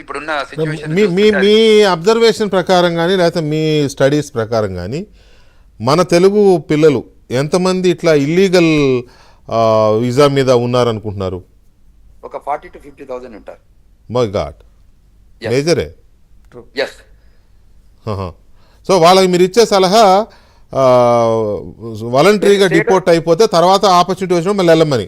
ఇప్పుడున్న సిచ్యువేషన్ మీ మీ చూస్తుంటే మీ అబ్జర్వేషన్ ప్రకారం కానీ లేకపోతే మీ స్టడీస్ ప్రకారం కానీ మన తెలుగు పిల్లలు ఎంతమంది ఇట్లా ఇల్లీగల్ వీసా మీద ఉన్నారనుకుంటున్నారు? ఒక 40,000 to 50,000 ఉంటారు. మై గాడ్, మేజరే. ఎస్. సో వాళ్ళకి మీరు ఇచ్చే సలహా వాలంటరీగా డిపోర్ట్ అయిపోతే తర్వాత ఆపర్చునిటీ వచ్చినా మళ్ళీ వెళ్ళమని.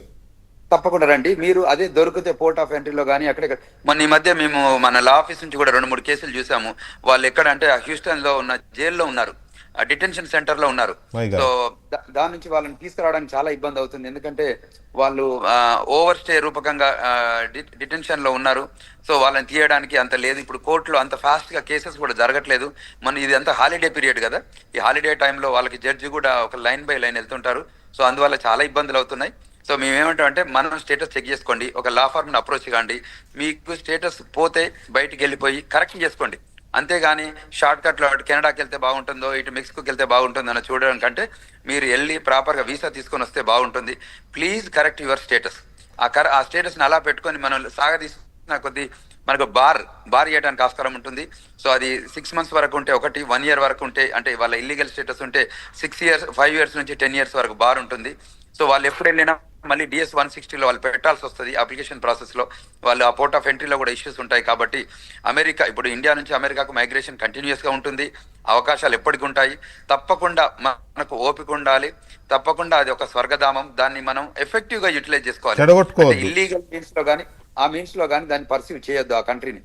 తప్పకుండా రండి. మీరు అదే దొరికితే పోర్ట్ ఆఫ్ ఎంట్రీలో కానీ అక్కడే. మొన్న ఈ మధ్య మేము మన లా ఆఫీస్ నుంచి కూడా 2-3 కేసులు చూసాము. వాళ్ళు ఎక్కడ అంటే హ్యూస్టన్ లో ఉన్న జైల్లో ఉన్నారు, డిటెన్షన్ సెంటర్ లో ఉన్నారు. సో దాని నుంచి వాళ్ళని తీసుకురావడానికి చాలా ఇబ్బంది అవుతుంది. ఎందుకంటే వాళ్ళు ఓవర్ స్టే రూపకంగా డిటెన్షన్ లో ఉన్నారు. సో వాళ్ళని తీయడానికి అంత లేదు. ఇప్పుడు కోర్టులో అంత ఫాస్ట్ గా కేసెస్ కూడా జరగట్లేదు. మన ఇది అంతా హాలిడే పీరియడ్ కదా, ఈ హాలిడే టైంలో వాళ్ళకి జడ్జి కూడా ఒక లైన్ బై లైన్ వెళ్తుంటారు. సో అందువల్ల చాలా ఇబ్బందులు అవుతున్నాయి. సో మేమేమంటామంటే మనం స్టేటస్ చెక్ చేసుకోండి, ఒక లా ఫార్మ్ని అప్రోచ్ కాండి. మీకు స్టేటస్ పోతే బయటికి వెళ్ళిపోయి కరెక్షన్ చేసుకోండి. అంతేగాని షార్ట్ కట్లో అటు కెనడాకి వెళ్తే బాగుంటుందో ఇటు మెక్సికోకి వెళ్తే బాగుంటుందో అని చూడడం కంటే మీరు వెళ్ళి ప్రాపర్గా వీసా తీసుకొని వస్తే బాగుంటుంది. Please correct your status. ఆ స్టేటస్ని అలా పెట్టుకొని మనం సాగదీసిన కొద్దీ మనకు బార్ చేయడానికి ఆస్కారం ఉంటుంది. సో అది 6 months వరకు ఉంటే ఒకటి, 1 year వరకు ఉంటే, అంటే వాళ్ళ ఇల్లీగల్ స్టేటస్ ఉంటే 6 years, 5 years నుంచి 10 years వరకు బార్ ఉంటుంది. సో వాళ్ళు ఎప్పుడు వెళ్ళినా మళ్ళీ DS 160లో వాళ్ళు పెట్టాల్సి వస్తుంది. అప్లికేషన్ ప్రాసెస్లో వాళ్ళు ఆ పోర్ట్ ఆఫ్ ఎంట్రీలో కూడా ఇష్యూస్ ఉంటాయి. కాబట్టి అమెరికా, ఇప్పుడు ఇండియా నుంచి అమెరికాకు మైగ్రేషన్ కంటిన్యూస్గా ఉంటుంది, అవకాశాలు ఎప్పటికి ఉంటాయి. తప్పకుండా మనకు ఓపిక ఉండాలి. తప్పకుండా అది ఒక స్వర్గధామం, దాన్ని మనం ఎఫెక్టివ్గా యూటిలైజ్ చేసుకోవాలి. ఇల్లీగల్ మీన్స్ లో కానీ దాన్ని పర్సీవ్ చేయొద్దు ఆ కంట్రీని.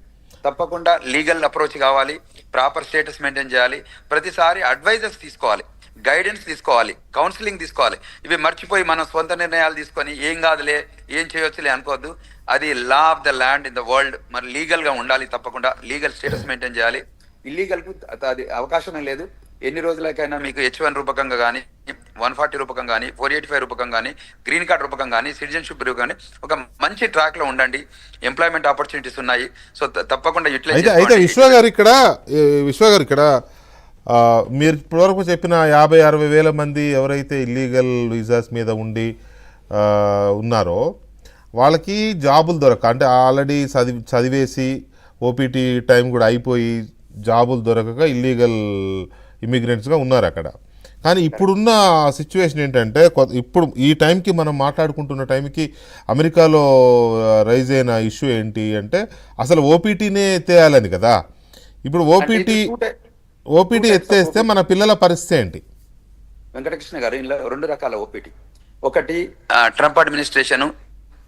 తప్పకుండా లీగల్ అప్రోచ్ కావాలి, ప్రాపర్ స్టేటస్ మెయింటైన్ చేయాలి. ప్రతిసారి అడ్వైజర్స్ తీసుకోవాలి, గైడెన్స్ తీసుకోవాలి, కౌన్సిలింగ్ తీసుకోవాలి. ఇవి మర్చిపోయి మనం సొంత నిర్ణయాలు తీసుకొని ఏం కాదులే, ఏం చేయొచ్చులే అనుకోవద్దు. అది law of the land in the world. మరి లీగల్ గా ఉండాలి, తప్పకుండా లీగల్ స్టేటస్ మెయింటైన్ చేయాలి. ఇల్లీగల్ కు అది అవకాశమే లేదు. ఎన్ని రోజులకైనా మీకు H1 రూపకంగా కానీ, 140 రూపకంగా కానీ, 485 రూపకంగా కానీ, గ్రీన్ కార్డ్ రూపకంగా కానీ, సిటిజన్షిప్ కానీ ఒక మంచి ట్రాక్ లో ఉండండి. ఎంప్లాయ్మెంట్ ఆపర్చునిటీస్ ఉన్నాయి. సో తప్పకుండా యూటిలైజ్. అయితే విశ్వ గారు ఇక్కడ మీరు ఇప్పటివరకు చెప్పిన 50-60 వేల మంది ఎవరైతే ఇల్లీగల్ వీసాస్ మీద ఉండి ఉన్నారో వాళ్ళకి జాబులు దొరక, అంటే ఆల్రెడీ చదివేసి ఓపీటీ టైం కూడా అయిపోయి జాబులు దొరకక ఇల్లీగల్ ఇమిగ్రెంట్స్గా ఉన్నారు అక్కడ. కానీ ఇప్పుడున్న సిచ్యువేషన్ ఏంటంటే, ఇప్పుడు ఈ టైంకి మనం మాట్లాడుకుంటున్న టైంకి అమెరికాలో రైజ్ అయిన ఇష్యూ ఏంటి అంటే అసలు ఓపీటీనే ఎత్తేయాలని కదా. ఇప్పుడు ఓపీటీ ఎత్తేస్తే మన పిల్లల పరిస్థితి ఏంటి? వెంకటకృష్ణ గారు, ఇందులో 2 రకాల ఓపీటీ. ఒకటి Trump administration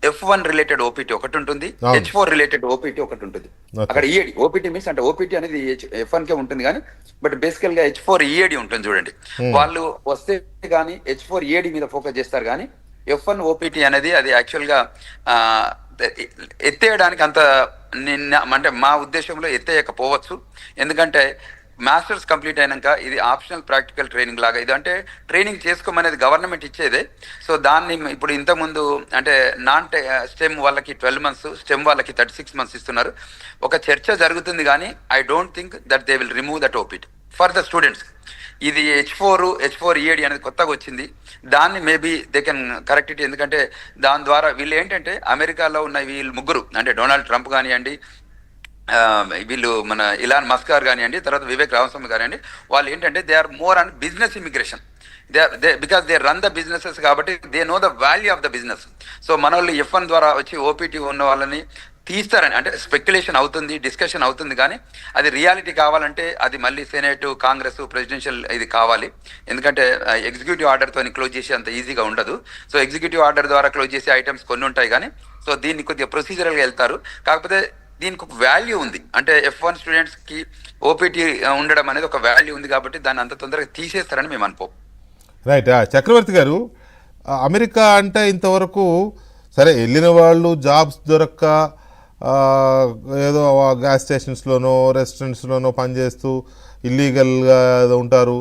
F1 related OPT ఒకటి ఉంటుంది, H4 రిలేటెడ్ ఓపీటీ ఒకటి ఉంటుంది. అక్కడ ఈఏడి ఓపీటీ మీన్స్, అంటే ఓపీటీ అనేది F1 కే ఉంటుంది కానీ బట్ బేసికల్ గా H4 ఈఏడి ఉంటుంది చూడండి. వాళ్ళు వస్తే కానీ H4 ఈఏడి మీద ఫోకస్ చేస్తారు. కానీ F1 ఓపీటీ అనేది అది యాక్చువల్ గా ఎత్తేయడానికి అంత అంటే మా ఉద్దేశంలో ఎత్తేయకపోవచ్చు. ఎందుకంటే మాస్టర్స్ కంప్లీట్ అయినాక ఇది ఆప్షనల్ ప్రాక్టికల్ ట్రైనింగ్ లాగా. ఇది అంటే ట్రైనింగ్ చేసుకోమనేది గవర్నమెంట్ ఇచ్చేదే. సో దాన్ని ఇప్పుడు ఇంతకుముందు అంటే నాన్ స్టెమ్ వాళ్ళకి 12 months, స్టెమ్ వాళ్ళకి 36 months ఇస్తున్నారు. ఒక చర్చ జరుగుతుంది కానీ I don't think that they will remove that OPT for the students. ఇది H4 EAD అనేది కొత్తగా వచ్చింది. దాన్ని maybe they can correct it. ఎందుకంటే దాని ద్వారా వీళ్ళు ఏంటంటే అమెరికాలో ఉన్న వీళ్ళు ముగ్గురు, అంటే డొనాల్డ్ ట్రంప్ కానివ్వండి, వీళ్ళు మన ఇలాన్ మస్క్ గారు కానివ్వండి, తర్వాత వివేక్ రామస్వామి కానివ్వండి, వాళ్ళు ఏంటంటే they are more on business immigration. Because they run the businesses కాబట్టి they know the value of the business. So మన వాళ్ళు F1 ద్వారా వచ్చి ఓపీటీ ఉన్న వాళ్ళని తీస్తారని అంటే స్పెక్యులేషన్ అవుతుంది, డిస్కషన్ అవుతుంది. కానీ అది రియాలిటీ కావాలంటే అది మళ్ళీ సెనేట్, కాంగ్రెస్, ప్రెసిడెన్షియల్ ఇది కావాలి. ఎందుకంటే ఎగ్జిక్యూటివ్ ఆర్డర్తో క్లోజ్ చేసి అంత ఈజీగా ఉండదు. సో ఎగ్జిక్యూటివ్ ఆర్డర్ ద్వారా క్లోజ్ చేసే ఐటమ్స్ కొన్ని ఉంటాయి. కానీ సో దీన్ని కొద్దిగా ప్రొసీజరల్గా వెళ్తారు. కాకపోతే దీనికి ఒక వాల్యూ ఉంది, అంటే F1 స్టూడెంట్స్ కి ఓపీటీ ఉండడం అనేది ఒక వాల్యూ ఉంది. కాబట్టి దాన్ని అంత తొందరగా తీసేస్తారని మేము అనుకో. రైట్. చక్రవర్తి గారు, అమెరికా అంటే ఇంతవరకు సరే వెళ్ళిన వాళ్ళు జాబ్స్ దొరక్క ఏదో గ్యాస్ స్టేషన్స్లోనో రెస్టారెంట్స్లోనో పనిచేస్తూ ఇల్లీగల్గా ఉంటారు.